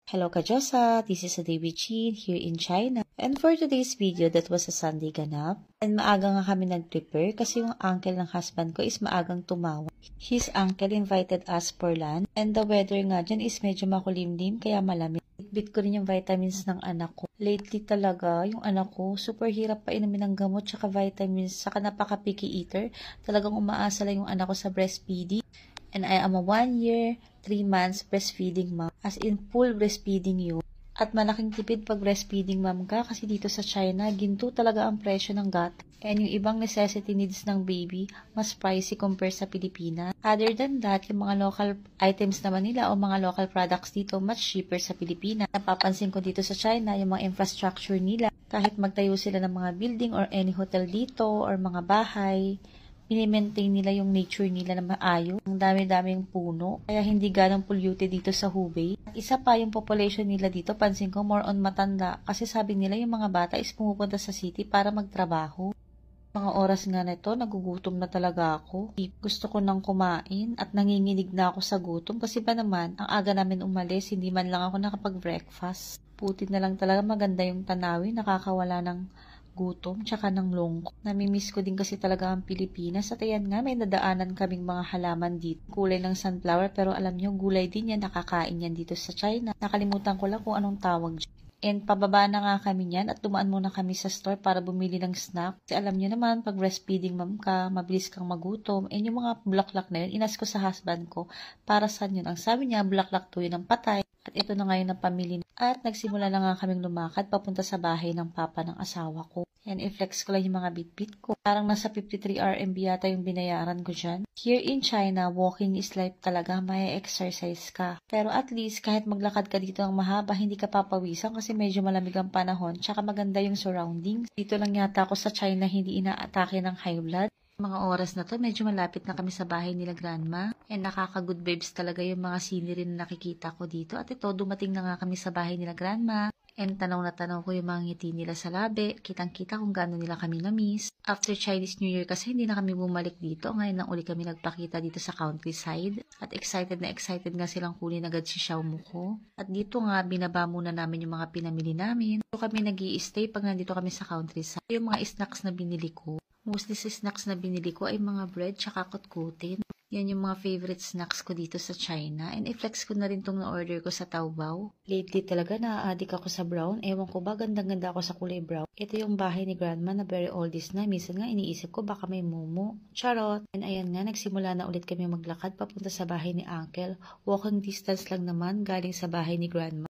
Hello Kajosa, this is David Chin here in China. And for today's video, that was a Sunday ganap. And maaga nga kami nag-prepare kasi yung uncle ng husband ko is maagang tumawag. His uncle invited us for lunch and the weather nga dyan is medyo makulimlim kaya malamig. Bitbit ko rin yung vitamins ng anak ko. Lately talaga, yung anak ko, super hirap pa inumin ng gamot tsaka vitamins, saka napaka-picky eater. Talagang umaasa lang yung anak ko sa breastfeeding. And I am a 1 year, 3 months breastfeeding mom. As in full breastfeeding yun. At malaking tipid pag breastfeeding mom ka kasi dito sa China, ginto talaga ang presyo ng gat. And yung ibang necessity needs ng baby, mas pricey compare sa Pilipinas. Other than that, yung mga local items naman nila o mga local products dito, much cheaper sa Pilipinas. Napapansin ko dito sa China, yung mga infrastructure nila, kahit magtayo sila ng mga building or any hotel dito or mga bahay, mini-maintain nila yung nature nila na maayos. Ang dami-daming puno, kaya hindi ganong polluted dito sa Hubei. At isa pa yung population nila dito, pansin ko more on matanda. Kasi sabi nila yung mga bata is pumupunta sa city para magtrabaho. Mga oras nga na ito, nagugutom na talaga ako. Gusto ko nang kumain at nanginginig na ako sa gutom. Kasi ba naman, ang aga namin umalis, hindi man lang ako nakapag-breakfast. Puti na lang talaga maganda yung tanawin, nakakawala ng gutom, tsaka ng lungkot. Namimiss ko din kasi talaga ang Pilipinas. At ayan nga, may nadaanan kaming mga halaman dito. Kulay ng sunflower, pero alam nyo, gulay din yan, nakakain yan dito sa China. Nakalimutan ko lang kung anong tawag dyan. And pababa na nga kami niyan at dumaan muna kami sa store para bumili ng snack. Kasi alam nyo naman, pag breastfeeding mom ka, mabilis kang magutom. And yung mga bulaklak na yun, inas ko sa husband ko para saan yun. Ang sabi niya, bulaklak to yun ng patay. At ito na ngayon ang pamili. At nagsimula na nga kaming lumakad papunta sa bahay ng papa ng asawa ko. And i-flex ko lang yung mga bitbit ko. Parang nasa 53 RMB yata yung binayaran ko dyan. Here in China, walking is life talaga. May exercise ka. Pero at least, kahit maglakad ka dito ng mahaba, hindi ka papawisan kasi medyo malamig ang panahon. Tsaka maganda yung surroundings. Dito lang yata ako sa China, hindi inaatake ng high blood. Mga oras na to, medyo malapit na kami sa bahay nila grandma. And nakaka-good vibes talaga yung mga scenery na nakikita ko dito. At ito, dumating na nga kami sa bahay nila grandma. And tanaw na tanaw ko yung mga ngiti nila sa labi. Kitang-kita kung gaano nila kami na-miss. After Chinese New Year kasi hindi na kami bumalik dito. Ngayon lang uli kami nagpakita dito sa countryside. At excited na excited nga silang kunin agad si Xiaomu ko. At dito nga, binaba muna namin yung mga pinamili namin. Dito kami nag-i-stay pag nandito kami sa countryside. Yung mga snacks na binili ko. Mostly sa snacks na binili ko ay mga bread tsaka kutkutin. Yan yung mga favorite snacks ko dito sa China. And i-flex ko na rin itong na-order ko sa Taobao. Lately talaga na-addict ako sa brown. Ewan ko ba, gandang-ganda ako sa kulay brown. Ito yung bahay ni grandma na very oldies na. Minsan nga iniisip ko baka may mumu. Charot! And ayan nga, nagsimula na ulit kami maglakad papunta sa bahay ni uncle. Walking distance lang naman galing sa bahay ni grandma.